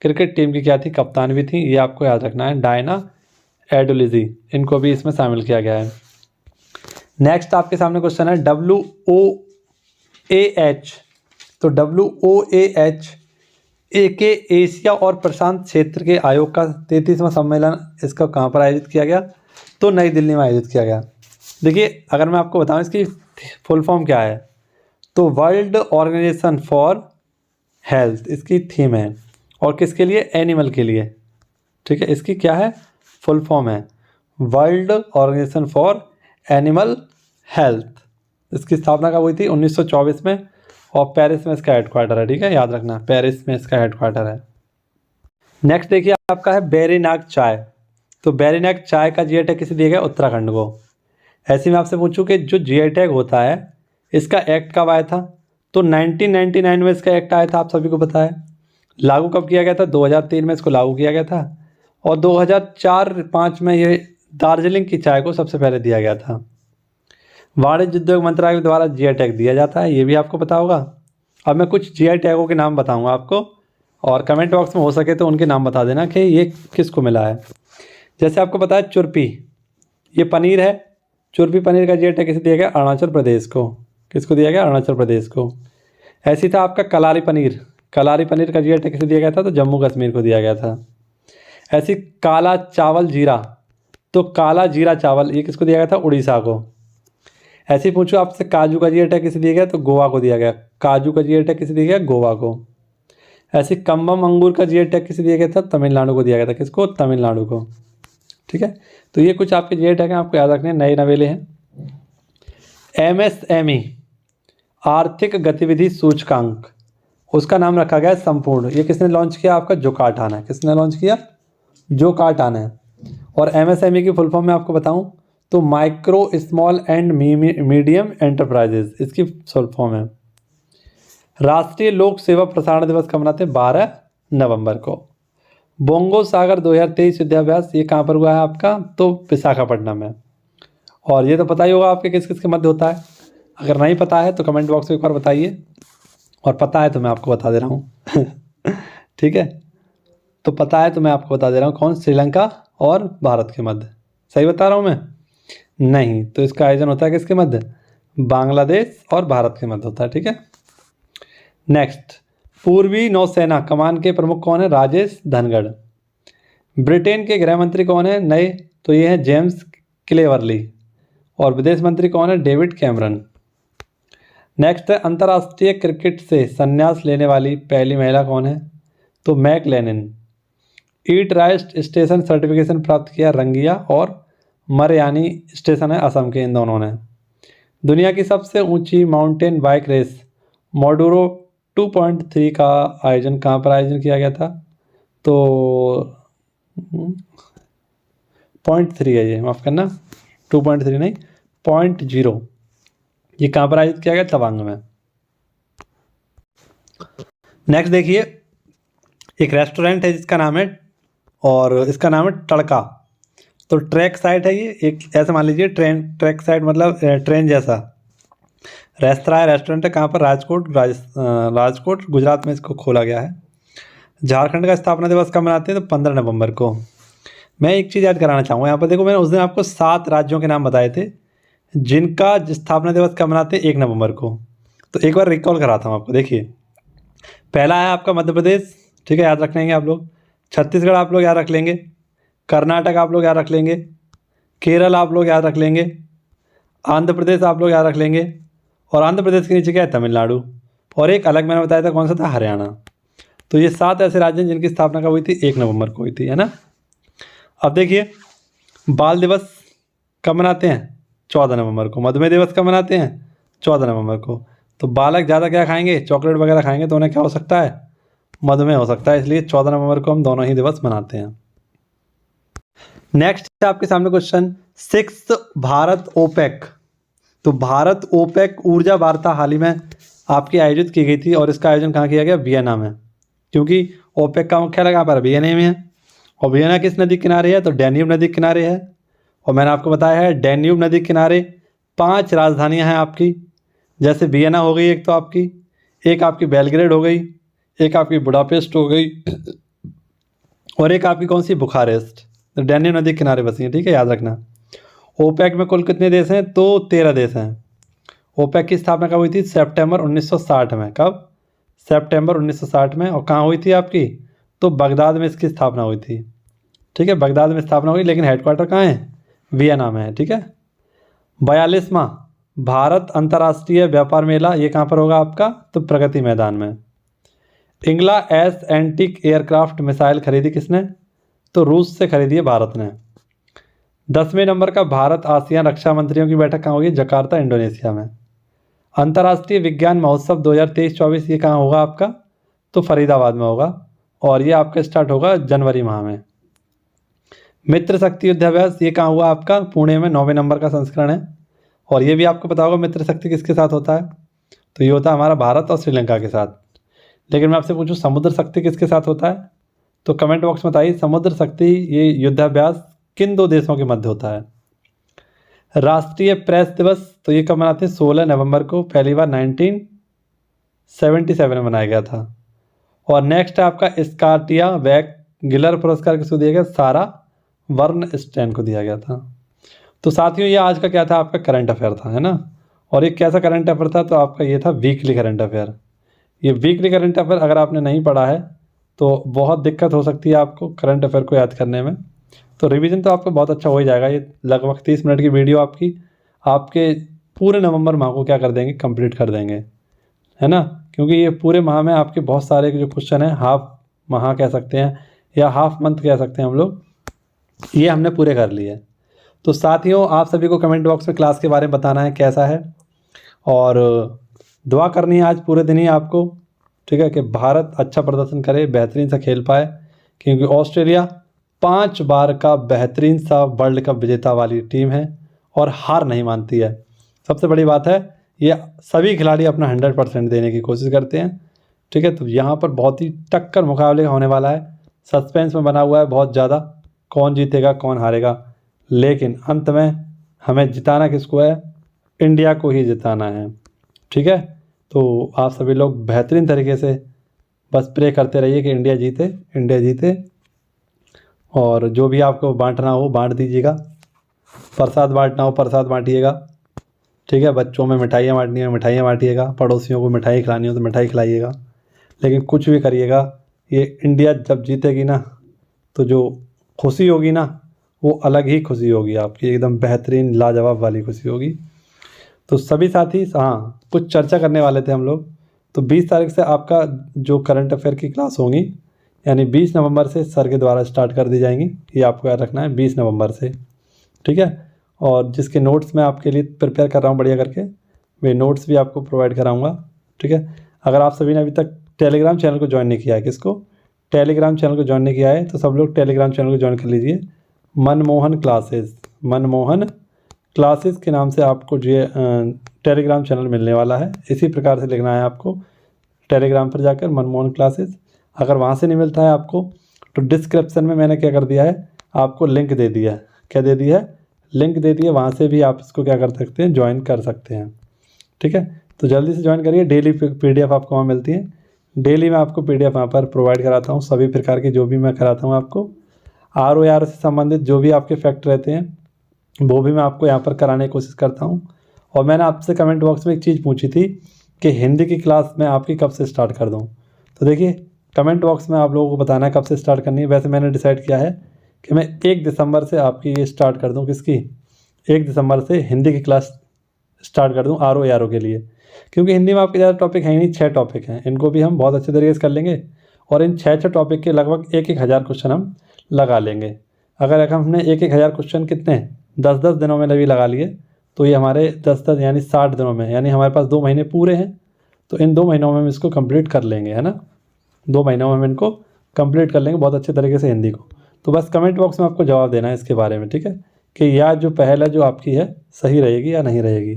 क्रिकेट टीम की क्या थी? कप्तान भी थी। ये आपको याद रखना है, डायना एडुलिजी, इनको भी इसमें शामिल किया गया है। नेक्स्ट आपके सामने क्वेश्चन है WOAH, तो WOAH के एशिया और प्रशांत क्षेत्र के आयोग का 33वां सम्मेलन इसका कहाँ पर आयोजित किया गया? तो नई दिल्ली में आयोजित किया गया। देखिए, अगर मैं आपको बताऊं इसकी फुल फॉर्म क्या है, तो वर्ल्ड ऑर्गेनाइजेशन फॉर हेल्थ इसकी थीम है, और किसके लिए? एनिमल के लिए। ठीक है, इसकी क्या है? फुल फॉर्म है World Organisation for Animal Health. इसकी स्थापना कब हुई थी? 1924 में, और पेरिस में इसका हेडक्वार्टर है। ठीक है, याद रखना, पेरिस में इसका हेडक्वार्टर है। नेक्स्ट देखिए आपका है बैरीनाग चाय, तो बैरीनाग चाय का GI टैग किसे दिया गया? उत्तराखंड को। ऐसे में आपसे पूछूं कि जो GI टैग होता है इसका एक्ट कब आया था? तो 1999 में इसका एक्ट आया था, आप सभी को पता है। लागू कब किया गया था? 2003 में इसको लागू किया गया था, और 2004-05 में ये दार्जिलिंग की चाय को सबसे पहले दिया गया था। वाणिज्य उद्योग मंत्रालय द्वारा GI टैग दिया जाता है, ये भी आपको पता होगा। अब मैं कुछ GI टैगों के नाम बताऊंगा आपको, और कमेंट बॉक्स में हो सके तो उनके नाम बता देना कि ये किसको मिला है। जैसे आपको पता है चुरपी, ये पनीर है। चुरपी पनीर का GI टैग किसे दिया गया? अरुणाचल प्रदेश को। किसको दिया गया? अरुणाचल प्रदेश को। ऐसी था आपका कलारी पनीर, कलारी पनीर का GI टैग किसे दिया गया था? तो जम्मू कश्मीर को दिया गया था। ऐसी काला चावल जीरा, तो काला जीरा चावल ये किसको दिया गया था? उड़ीसा को। ऐसे पूछो आपसे काजू का GI टैग किसे दिया गया? तो गोवा को दिया गया। काजू का GI टैग किसे दिया गया? गोवा को। ऐसे कम्बम अंगूर का GI टैग किसे दिया गया था? तमिलनाडु को दिया गया था। किसको? तमिलनाडु को। ठीक है, तो ये कुछ आपके GI टैग हैं, आपको याद रखने, नए नवेले हैं। MSME आर्थिक गतिविधि सूचकांक, उसका नाम रखा गया है संपूर्ण। ये किसने लॉन्च किया? आपका जोकार्टान है। किसने लॉन्च किया? जोकार्टान है। और MSME की फुल फॉर्म में आपको बताऊं तो micro small and medium enterprises, इसकी फुल फॉर्म है। राष्ट्रीय लोक सेवा प्रसारण दिवस कब मनाते हैं? 12 नवंबर को। बोंगो सागर 2023 युद्धाभ्यास ये कहाँ पर हुआ है आपका? तो विशाखापट्टनम में। और ये तो पता ही होगा आपके किस किस के मध्य होता है। अगर नहीं पता है तो कमेंट बॉक्स में एक बार बताइए, और पता है तो मैं आपको बता दे रहा हूँ। ठीक है, तो पता है तो मैं आपको बता दे रहा हूँ कौन? श्रीलंका और भारत के मध्य। सही बता रहा हूँ मैं? नहीं, तो इसका आयोजन होता है किसके मध्य? बांग्लादेश और भारत के मध्य होता है। ठीक है, नेक्स्ट, पूर्वी नौसेना कमान के प्रमुख कौन है? राजेश धनगढ़। ब्रिटेन के गृह मंत्री कौन है नए? तो ये है जेम्स क्लेवरली। और विदेश मंत्री कौन है? David Cameron. नेक्स्ट है, अंतर्राष्ट्रीय क्रिकेट से संन्यास लेने वाली पहली महिला कौन है? तो मैक लेनिन। ईट राइट स्टेशन सर्टिफिकेशन प्राप्त किया रंगिया और मरयानी स्टेशन है असम के, इन दोनों ने। दुनिया की सबसे ऊंची माउंटेन बाइक रेस मोडुरो 2.3 का आयोजन कहाँ पर आयोजन किया गया था? तो 0.3 है ये, माफ़ करना, 2.3 नहीं 0.0। ये कहाँ पर आयोजित किया गया? तवांग में। नेक्स्ट देखिए, एक रेस्टोरेंट है जिसका नाम है, और इसका नाम है तड़का। तो ट्रैक साइट है ये, एक ऐसा मान लीजिए ट्रैक साइट मतलब ट्रेन जैसा रेस्तरां है, रेस्टोरेंट है। कहाँ पर? राजकोट गुजरात में इसको खोला गया है। झारखंड का स्थापना दिवस कब मनाते हैं? तो 15 नवंबर को। मैं एक चीज़ याद कराना चाहूँगा यहाँ पर, देखो मैंने उस दिन आपको 7 राज्यों के नाम बताए थे जिनका स्थापना दिवस कब मनाते हैं? 1 नवंबर को। तो एक बार रिकॉल कराता हूँ आपको। देखिए, पहला है आपका मध्य प्रदेश, ठीक है, याद रख लेंगे आप लोग। छत्तीसगढ़ आप लोग याद रख लेंगे। कर्नाटक आप लोग याद रख लेंगे। केरल आप लोग याद रख लेंगे। आंध्र प्रदेश आप लोग याद रख लेंगे। और आंध्र प्रदेश के नीचे क्या है? तमिलनाडु। और एक अलग मैंने बताया था, कौन सा था? हरियाणा। तो ये 7 ऐसे राज्य हैं जिनकी स्थापना कब हुई थी? 1 नवंबर को हुई थी, है ना। अब देखिए, बाल दिवस कब मनाते हैं? 14 नवंबर को। मधुमेह दिवस कब मनाते हैं? 14 नवंबर को। तो बालक ज़्यादा क्या खाएंगे? चॉकलेट वगैरह खाएंगे तो उन्हें क्या हो सकता है? मधुमेह हो सकता है, इसलिए 14 नवंबर को हम दोनों ही दिवस मनाते हैं। नेक्स्ट है आपके सामने क्वेश्चन 6 भारत ओपेक। तो भारत ओपेक ऊर्जा वार्ता हाल ही में आपकी आयोजित की गई थी और इसका आयोजन कहाँ किया गया? वियना में, क्योंकि ओपेक का मुख्यालय कहाँ पर? वियना में है। और वियना किस नदी के किनारे है? तो डैन्यूब नदी के किनारे है। और मैंने आपको बताया है डैन्यूब नदी के किनारे 5 राजधानियां हैं आपकी, जैसे वियना हो गई एक, तो आपकी एक आपकी बेलग्रेड हो गई, एक आपकी बुडापेस्ट हो गई, और एक आपकी कौन सी? बुखारेस्ट। तो डैन्यूब नदी के किनारे बसी है, ठीक है, याद रखना। ओपेक में कुल कितने देश हैं? तो 13 देश हैं। ओपेक की स्थापना कब हुई थी? सितंबर 1960 में। कब? सितंबर 1960 में। और कहाँ हुई थी आपकी? तो बगदाद में इसकी स्थापना हुई थी, ठीक है, बगदाद में स्थापना हुई, लेकिन हेडक्वार्टर कहाँ है? वियना में है, ठीक है। 42वां भारत अंतर्राष्ट्रीय व्यापार मेला, ये कहाँ पर होगा आपका? तो प्रगति मैदान में। इंगला एस एंटिक एयरक्राफ्ट मिसाइल खरीदी किसने? तो रूस से खरीदी है भारत ने। 10वें नंबर का भारत आसियान रक्षा मंत्रियों की बैठक कहाँ होगी? जकार्ता, इंडोनेशिया में। अंतर्राष्ट्रीय विज्ञान महोत्सव 2023-24 ये कहाँ होगा आपका? तो फरीदाबाद में होगा, और ये आपका स्टार्ट होगा जनवरी माह में। मित्र शक्ति युद्धाभ्यास ये कहाँ हुआ आपका? पुणे में, 9वें नंबर का संस्करण है। और ये भी आपको पता होगा मित्र शक्ति किसके साथ होता है? तो ये होता है हमारा भारत और श्रीलंका के साथ। लेकिन मैं आपसे पूछूं समुद्र शक्ति किसके साथ होता है? तो कमेंट बॉक्स में बताइए समुद्र शक्ति ये युद्धाभ्यास किन 2 देशों के मध्य होता है? राष्ट्रीय प्रेस दिवस तो ये कब मनाते हैं? 16 नवंबर को, पहली बार 1977 में मनाया गया था। और नेक्स्ट है आपका स्कॉटिया वैक गिलर पुरस्कार किसको दिया गया? सारा बर्नस्टेन को दिया गया था। तो साथियों ये आज का क्या था? आपका करंट अफेयर था, है ना। और ये कैसा करंट अफेयर था? तो आपका ये था वीकली करंट अफेयर। ये वीकली करंट अफेयर अगर आपने नहीं पढ़ा है तो बहुत दिक्कत हो सकती है आपको करंट अफेयर को याद करने में। तो रिवीजन तो आपका बहुत अच्छा हो ही जाएगा। ये लगभग 30 मिनट की वीडियो आपके पूरे नवंबर माह को क्या कर देंगे? कंप्लीट कर देंगे, है ना। क्योंकि ये पूरे माह में आपके बहुत सारे जो क्वेश्चन हैं, हाफ माह कह सकते हैं या हाफ मंथ कह सकते हैं हम लोग, ये हमने पूरे कर लिए। तो साथियों आप सभी को कमेंट बॉक्स में क्लास के बारे में बताना है कैसा है, और दुआ करनी है आज पूरे दिन ही आपको, ठीक है, कि भारत अच्छा प्रदर्शन करे, बेहतरीन सा खेल पाए, क्योंकि ऑस्ट्रेलिया 5 बार का बेहतरीन सा वर्ल्ड कप विजेता वाली टीम है और हार नहीं मानती है। सबसे बड़ी बात है ये सभी खिलाड़ी अपना 100% देने की कोशिश करते हैं, ठीक है। तो यहाँ पर बहुत ही टक्कर मुकाबले होने वाला है, सस्पेंस में बना हुआ है बहुत ज़्यादा, कौन जीतेगा कौन हारेगा, लेकिन अंत में हमें जिताना किसको है? इंडिया को ही जिताना है, ठीक है। तो आप सभी लोग बेहतरीन तरीके से बस प्रे करते रहिए कि इंडिया जीते, इंडिया जीते। और जो भी आपको बांटना हो बांट दीजिएगा, प्रसाद बांटना हो प्रसाद बांटिएगा, ठीक है। बच्चों में मिठाइयाँ बांटनी हो मिठाइयाँ बांटिएगा, पड़ोसियों को मिठाई खिलानी हो तो मिठाई खिलाइएगा, लेकिन कुछ भी करिएगा, ये इंडिया जब जीतेगी ना तो जो खुशी होगी ना वो अलग ही खुशी होगी आपकी, एकदम बेहतरीन लाजवाब वाली खुशी होगी। तो सभी साथी, हाँ कुछ चर्चा करने वाले थे हम लोग। तो 20 तारीख से आपका जो करंट अफेयर की क्लास होंगी, यानी 20 नवंबर से सर के द्वारा स्टार्ट कर दी जाएंगी, ये आपको याद रखना है 20 नवंबर से, ठीक है। और जिसके नोट्स मैं आपके लिए प्रिपेयर कर रहा हूँ बढ़िया करके, वे नोट्स भी आपको प्रोवाइड कराऊँगा, ठीक है। अगर आप सभी ने अभी तक टेलीग्राम चैनल को ज्वाइन नहीं किया है, किसको टेलीग्राम चैनल को ज्वाइन नहीं किया है, तो सब लोग टेलीग्राम चैनल को ज्वाइन कर लीजिए। मनमोहन क्लासेस, मनमोहन क्लासेस के नाम से आपको जो टेलीग्राम चैनल मिलने वाला है, इसी प्रकार से लिखना है आपको टेलीग्राम पर जाकर मनमोहन क्लासेस। अगर वहाँ से नहीं मिलता है आपको तो डिस्क्रिप्शन में मैंने क्या कर दिया है, आपको लिंक दे दिया है, क्या दे दिया है? लिंक दे दिया, वहाँ से भी आप इसको क्या कर सकते हैं? ज्वाइन कर सकते हैं, ठीक है। तो जल्दी से ज्वाइन करिए, डेली PDF आपको वहाँ मिलती है, डेली मैं आपको PDF वहाँ पर प्रोवाइड कराता हूँ, सभी प्रकार की जो भी मैं कराता हूँ आपको, ROR से संबंधित जो भी आपके फैक्ट रहते हैं वो भी मैं आपको यहाँ पर कराने की कोशिश करता हूँ। और मैंने आपसे कमेंट बॉक्स में एक चीज़ पूछी थी कि हिंदी की क्लास मैं आपकी कब से स्टार्ट कर दूँ, तो देखिए कमेंट बॉक्स में आप लोगों को बताना है कब से स्टार्ट करनी है। वैसे मैंने डिसाइड किया है कि मैं 1 दिसंबर से आपकी ये स्टार्ट कर दूँ, किसकी? 1 दिसंबर से हिंदी की क्लास स्टार्ट कर दूँ ROR के लिए, क्योंकि हिंदी में आपके ज़्यादा टॉपिक है ही नहीं, 6 टॉपिक हैं, इनको भी हम बहुत अच्छे तरीके से कर लेंगे और इन 6 टॉपिक के लगभग 1-1 हज़ार क्वेश्चन हम लगा लेंगे। अगर हमने 1-1 हज़ार क्वेश्चन कितने 10-10 दिनों में भी लगा लिए तो ये हमारे 10-10 यानी 60 दिनों में, यानी हमारे पास 2 महीने पूरे हैं, तो इन 2 महीनों में हम इसको कंप्लीट कर लेंगे, है ना। 2 महीनों में हम इनको कंप्लीट कर लेंगे बहुत अच्छे तरीके से हिंदी को। तो बस कमेंट बॉक्स में आपको जवाब देना है इसके बारे में, ठीक है, कि यह जो पहल है जो आपकी है सही रहेगी या नहीं रहेगी।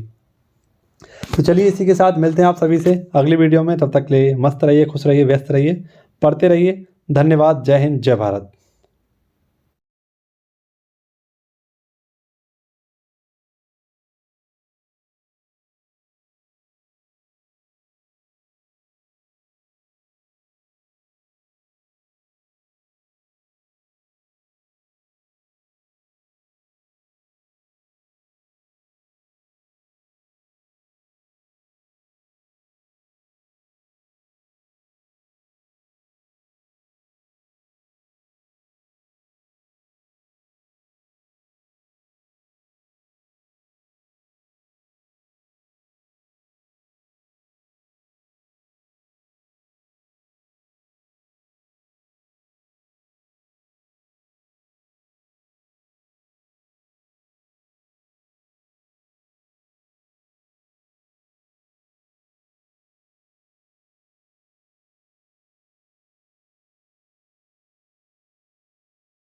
तो चलिए इसी के साथ मिलते हैं आप सभी से अगली वीडियो में। तब तक के लिए मस्त रहिए, खुश रहिए, व्यस्त रहिए, पढ़ते रहिए। धन्यवाद। जय हिंद, जय भारत।